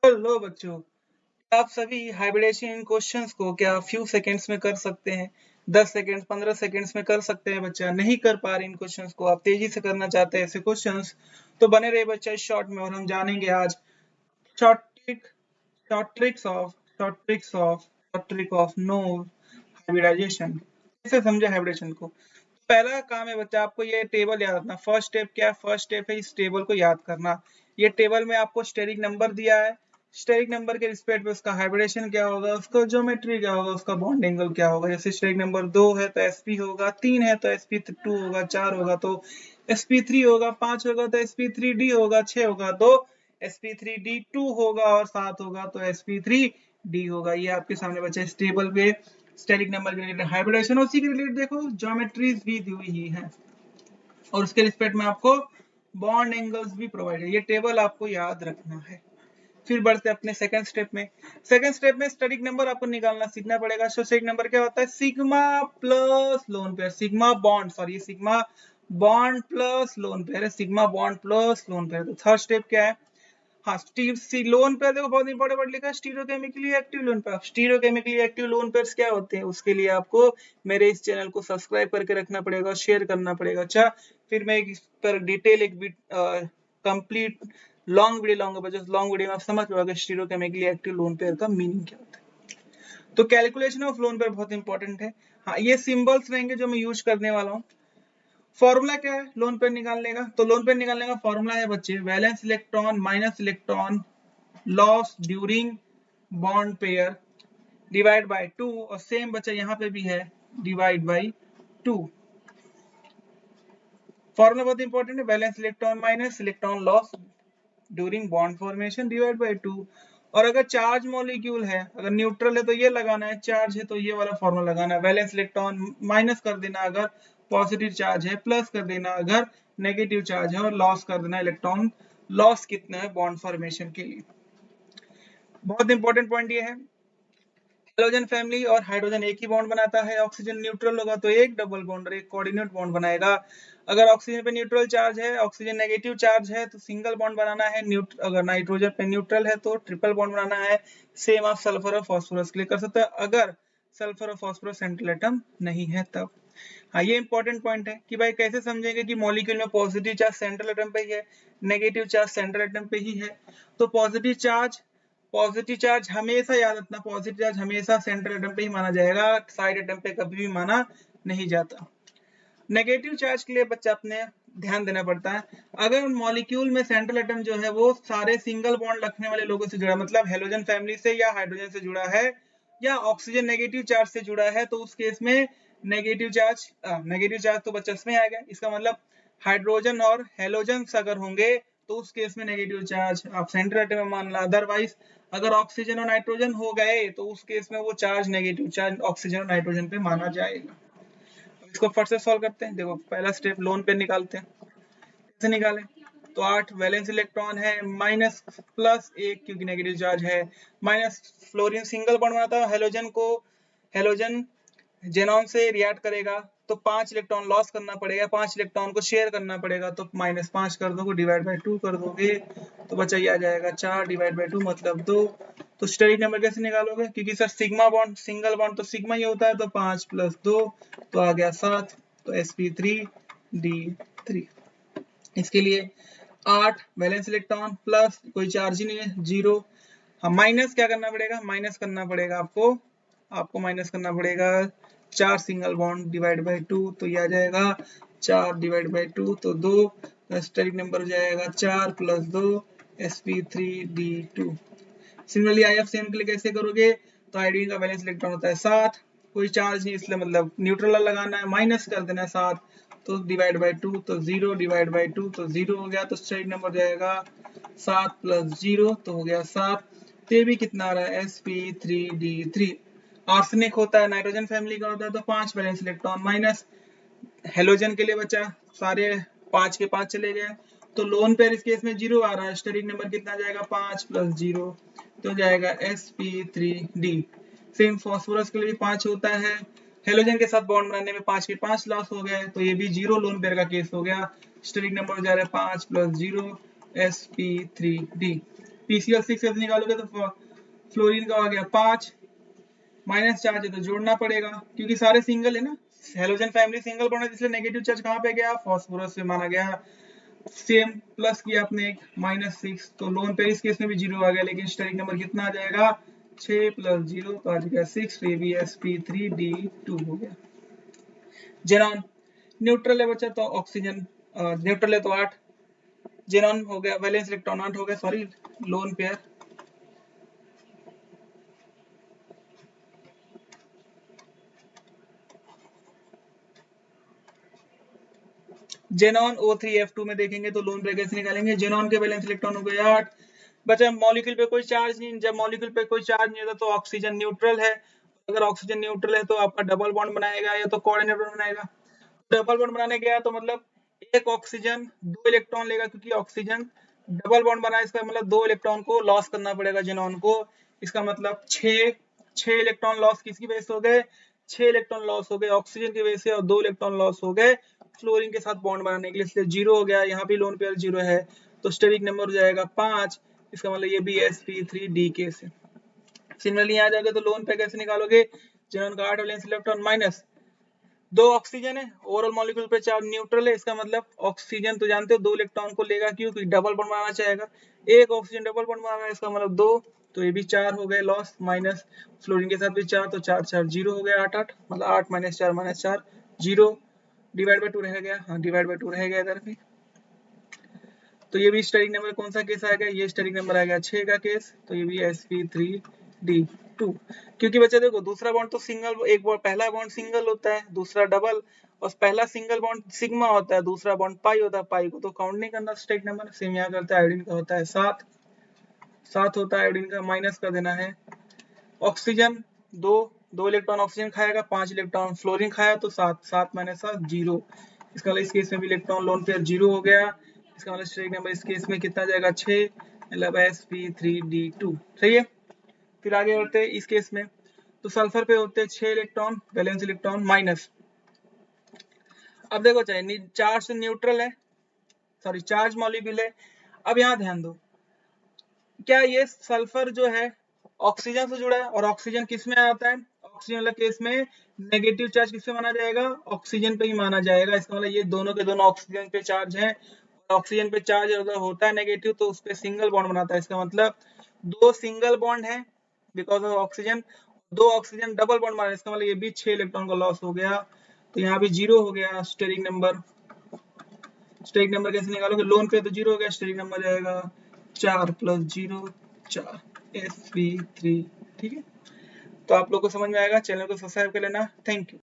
Hello बच्चों, आप सभी हाइब्रिडेशन क्वेश्चंस को क्या फ्यू सेकंड्स में कर सकते हैं? 10 सेकंड्स 15 सेकंड्स में कर सकते हैं। बच्चा नहीं कर पा रहे इन क्वेश्चंस को, आप तेजी से करना चाहते हैं ऐसे क्वेश्चंस, तो बने रहे बच्चा इस शॉर्ट में। और हम जानेंगे आज short trick short tricks of short trick of no hybridization. कैसे समझे हाइब्रिडेशन को? पहला काम है बच्चा, आपको ये टेबल याद रखना। फर्स्ट स्टेप क्या है? फर्स्ट स्टेप है इस टेबल को याद करना। ये टेबल में आपको स्टेरिक नंबर दिया है, स्टेरिक नंबर के रिस्पेक्ट पे उसका हाइब्रिडेशन क्या होगा, उसका ज्योमेट्री क्या होगा, उसका बॉन्ड एंगल क्या होगा। जैसे स्टेरिक नंबर 2 है तो sp होगा, 3 है तो sp2 होगा, 4 होगा तो sp3 होगा, 5 होगा तो sp3d होगा, 6 होगा तो sp3d2 होगा और 7 होगा तो sp3d होगा। ये आपके सामने बच्चा इस टेबल पे स्टेरिक नंबर के रिलेटेड हाइब्रिडेशन, उसी के रिलेटेड देखो ज्योमेट्रीज भी दी हुई ही है और उसके रिस्पेक्ट में आपको बॉन्ड एंगल्स भी प्रोवाइडेड। ये टेबल आपको याद रखना है। फिर बढ़ते अपने सेकंड स्टेप में। सेकंड स्टेप में स्टेरिक नंबर आपको निकालना सीखना पड़ेगा। सो स्टेरिक नंबर क्या होता है? Sigma plus lone pair, sigma bond plus lone pair है, sigma bond plus lone pair. तो थर्ड स्टेप क्या है? हाँ, लोन पेयर देखो बहुत इंपॉर्टेंट वर्ड लिखा है, stereochemically active lone pair. Stereochemically active lone pairs क्या होते हैं, उसके लिए आपको मेरे इस चैनल को सब्सक्राइब करके रखना पड़ेगा, शेयर करना पड़ेगा। अच्छा, फिर मैं इस पर डिटेल एक कंप्लीट लॉन्ग वीडियो लाऊंगा बच्चों। लॉन्ग वीडियो में आप समझ पाओगे स्टीरियोकेमिकली एक्टिव लोन पेयर का मीनिंग क्या होता है। तो कैलकुलेशन ऑफ लोन पेयर बहुत इंपॉर्टेंट है। हाँ, ये सिंबल्स रहेंगे जो मैं यूज करने वाला हूँ। फॉर्मूला क्या है लोन पेयर निकालने का? तो लोन पेयर निकालने का फॉर्मूला है बच्चे, valence electron minus electron loss during bond pair divide by 2। और सेम बच्चा यहाँ पे भी है, डिवाइड बाय 2। फॉर्मूला बहुत इंपॉर्टेंट है, valence electron minus electron loss during bond formation divide by 2। और अगर चार्ज मॉलिक्यूल है, अगर न्यूट्रल है तो ये लगाना है, चार्ज है तो ये वाला फॉर्मूला लगाना है। वैलेंस इलेक्ट्रॉन माइनस कर देना अगर पॉजिटिव चार्ज है, प्लस कर देना अगर नेगेटिव चार्ज है, और लॉस कर देना इलेक्ट्रॉन लॉस कितना है बॉन्ड फॉर्मेशन के लिए। बहुत इंपॉर्टेंट पॉइंट ये है, हेलोजन फैमिली और हाइड्रोजन एक ही बॉन्ड बनाता है। ऑक्सीजन न्यूट्रल होगा तो एक डबल बॉन्ड और एक कोऑर्डिनेट बॉन्ड बनाएगा। अगर ऑक्सीजन पे न्यूट्रल चार्ज है, ऑक्सीजन नेगेटिव चार्ज है तो सिंगल बॉन्ड बनाना है। अगर नाइट्रोजन पे न्यूट्रल है तो ट्रिपल बॉन्ड बनाना है। सेम आप सल्फर और फास्फोरस के लिए कर सकते हैं, अगर सल्फर और फास्फोरस सेंट्रल एटम नहीं है तब। हाँ, ये इंपॉर्टेंट पॉइंट है कि भाई कैसे समझेंगे कि मॉलिक्यूल में पॉजिटिव चार्ज सेंट्रल एटम पे ही है, नेगेटिव चार्ज सेंट्रल एटम पे ही है। तो पॉजिटिव चार्ज हमेशा याद रखना, पॉजिटिव चार्ज हमेशा सेंट्रल एटम पे ही माना जाएगा, साइड एटम पे कभी भी माना नहीं जाता। नेगेटिव चार्ज के लिए बच्चा अपने ध्यान देना पड़ता है। अगर मॉलिक्यूल में सेंट्रल एटम जो है वो सारे सिंगल बॉन्ड रखने वाले लोगों से जुड़ा, मतलब हेलोजन फैमिली से या हाइड्रोजन से जुड़ा है या ऑक्सीजन नेगेटिव चार्ज से जुड़ा है, तो उस केस में नेगेटिव चार्ज तो बच्चा इसमें आएगा। इसका मतलब हाइड्रोजन और हेलोजन अगर होंगे तो उस केस में नेगेटिव चार्ज आप सेंट्रल एटम में मान ला। अदरवाइज अगर ऑक्सीजन और नाइट्रोजन हो गए तो उस केस में वो चार्ज नेगेटिव चार्ज ऑक्सीजन और नाइट्रोजन पे माना जाएगा। इसको फट से सॉल्व करते हैं। देखो पहला स्टेप लोन पे निकालते हैं, कैसे निकालें? तो 8 वैलेंस इलेक्ट्रॉन है, माइनस प्लस 1 क्योंकि नेगेटिव चार्ज है, माइनस फ्लोरीन सिंगल बॉन्ड बनाता है, हेलोजन जेनॉन से रिएक्ट करेगा तो 5 इलेक्ट्रॉन लॉस करना पड़ेगा, 5 इलेक्ट्रॉन को शेयर करना पड़ेगा, तो -5 कर दोगे, डिवाइड बाय 2 कर दोगे तो बचा ये आ जाएगा 4 डिवाइड बाय 2 मतलब 2। तो स्टेरिक नंबर कैसे निकालोगे? क्योंकि sir sigma bond single bond तो सिग्मा ही होता है, तो 5 + 2 तो आ गया 7, तो sp3d3। इसके लिए 8 वैलेंस इलेक्ट्रॉन प्लस कोई चार्ज ही नहीं है 0। हम माइनस क्या करना पड़ेगा? माइनस करना पड़ेगा आपको माइनस करना पड़ेगा 4 सिंगल बॉन्ड डिवाइड बाय 2, तो ये आ जाएगा 4 डिवाइड बाय 2 तो 2। स्टेरिक नंबर हो जाएगा 4 + 2 sp3d2। सिमिलरली IFCN के लिए कैसे करोगे? तो आयोडीन का वैलेंस इलेक्ट्रॉन होता है 7, कोई चार्ज नहीं इसलिए मतलब न्यूट्रल लगाना है, माइनस कर देना है 7 तो डिवाइड बाय 2 तो 0 डिवाइड बाय 2 तो 0 हो गया। तो स्टेरिक नंबर हो जाएगा 7 + 0 तो हो गया 7। तो ये भी कितना आ रहा है? sp3d3। आर्सेनिक होता है नाइट्रोजन फैमिली का होता है, तो 5 वैलेंस इलेक्ट्रॉन माइनस। हेलोजन के लिए बचा सारे 5 के 5 चले गए, तो लोन पेयर इस केस में 0 आ रहा है। स्टेरिक नंबर कितना जाएगा? 5 + 0 तो जाएगा sp3d। सेम फास्फोरस के लिए भी 5 होता है, हेलोजन के साथ बॉन्ड बनाने में 5 के 5 लॉस हो गए, तो ये भी 0 लोन पेयर का केस हो गया। स्टेरिक नंबर हो जा रहा है 5 + 0 sp3d। PCl 6 कैसे निकालोगे तो फ्लोरीन का आ गया 5, माइनस चार्ज है तो जोड़ना पड़ेगा क्योंकि सारे सिंगल है ना, हेलोजन फैमिली सिंगल बॉन्ड है, इसलिए नेगेटिव चार्ज कहाँ पे गया, फास्फोरस पे माना गया। सेम प्लस किया आपने एक -6, तो लोन पेयर इस केस में भी 0 आ गया, लेकिन स्टेरिक नंबर कितना आ जाएगा 6 + 0 तो आ जाएगा 6, तो ये भी sp3d2 हो गया। जेनॉन न्यूट्रल है बच्चा, तो ऑक्सीजन न्यूट्रल है तो 8, जेनॉन हो गया, वैलेंस इलेक्ट्रॉन 8 हो गया, sorry lone pair. Xenon O3F2 में देखेंगे तो लोन पेयर कैसे निकालेंगे, जेनॉन के वैलेंस इलेक्ट्रॉन हो गए 8, बचा मॉलिक्यूल पे कोई चार्ज नहीं, जब मॉलिक्यूल पे कोई चार्ज नहीं होता तो ऑक्सीजन न्यूट्रल है, अगर ऑक्सीजन न्यूट्रल है तो आपका डबल बॉन्ड बनाएगा या तो कोऑर्डिनेटर बनाएगा। डबल बॉन्ड बनाने गया तो मतलब एक ऑक्सीजन 2 इलेक्ट्रॉन लेगा, क्योंकि ऑक्सीजन डबल बॉन्ड बना, इसका मतलब 2 इलेक्ट्रॉन को लॉस करना पड़ेगा जेनॉन को, इसका मतलब 6 इलेक्ट्रॉन लॉस किसकी वजह से हो गए, 6 इलेक्ट्रॉन लॉस हो गए ऑक्सीजन की वजह से, और 2 इलेक्ट्रॉन लॉस हो गए फ्लोरीन के साथ बॉन्ड बनाने के लिए, इसलिए 0 हो गया। यहाँ भी लोन पेयर 0 है तो स्टेरिक नंबर हो जाएगा 5, इसका मतलब ये भी sp3d केस है। सिमिलरली यहाँ जाओगे तो लोन पेयर कैसे निकालोगे, जेनॉन का 8 वैलेंस इलेक्ट्रॉन माइनस 2 ऑक्सीजन है, ओवरऑल मॉलिक्यूल पे चार्ज न्यूट्रल है, इसका मतलब ऑक्सीजन तो जानते हो 2 इलेक्ट्रॉन को लेगा, क्यों, क्योंकि डबल बॉन्ड बनाना चाहेगा, एक ऑक्सीजन डबल बॉन्ड बनाना है, इसका मतलब 2, तो ये भी 4 हो गए लॉस, माइनस फ्लोरीन के साथ भी 4, तो 4 4 0 हो गया, 8 8 मतलब 8 - 4 - 4 0, डिवाइड बाय 2 रह गया, हाँ डिवाइड बाय 2 रह गया इधर भी। तो ये भी स्टेरिक नंबर कौन सा केस आएगा, ये स्टेरिक नंबर आएगा 6 का केस, तो ये भी sp3d2, क्योंकि बच्चे देखो दूसरा बॉन्ड तो सिंगल, एक बॉन्ड पहला बॉन्ड सिंगल होता है, दूसरा डबल, और पहला सिंगल बॉन्ड सिग्मा होता है, दूसरा बॉन्ड पाई होता है, पाई को तो काउंट नहीं करना स्टेरिक नंबर। सेम यहाँ करता है, आयोडीन का होता है 7 होता है आयोडीन का, माइनस कर देना है। ऑक्सीजन 2 इलेक्ट्रॉन ऑक्सीजन खाएगा, 5 इलेक्ट्रॉन फ्लोरीन खाया, तो 7 7 - 7 0, इसका मतलब इस केस में भी इलेक्ट्रॉन लोन पेयर 0 हो गया, इसका मतलब स्टेरिक नंबर इस केस में कितना जाएगा 6, मतलब sp3d2, सही है। फिर आगे बढ़ते हैं इस केस में, तो सल्फर पे होते हैं 6 इलेक्ट्रॉन वैलेंस इलेक्ट्रॉन माइनस। अब देखो चाहे चार्ज न्यूट्रल है, सॉरी चार्ज मॉलिक्यूल है, अब यहाँ ध्यान दो, क्या ये सल्फर जो है ऑक्सीजन से जुड़ा है, और ऑक्सीजन किस में आता है, ऑक्सीजन वाला केस में नेगेटिव चार्ज किस पे माना जाएगा, ऑक्सीजन पे ही माना जाएगा, इसका मतलब ये दोनों के दोनों ऑक्सीजन पे चार्ज है, ऑक्सीजन पे चार्ज अगर होता है नेगेटिव तो उस पे सिंगल बॉन्ड बनाता है, इसका मतलब 2 सिंगल बॉन्ड है because of oxygen, 2 oxygen double bond बना, इसका मतलब ये भी 6 इलेक्ट्रॉन का लॉस हो गया, तो यहाँ भी 0 हो गया स्टेरिक नंबर। स्टेरिक नंबर कैसे निकालोगे, लोन पे तो 0 हो गया, स्टेरिक नंबर जाएगा 4 + 0 4 sp3, ठीक है। तो आप लोग को समझ में आएगा, चैनल को सब्सक्राइब कर लेना, थैंक यू।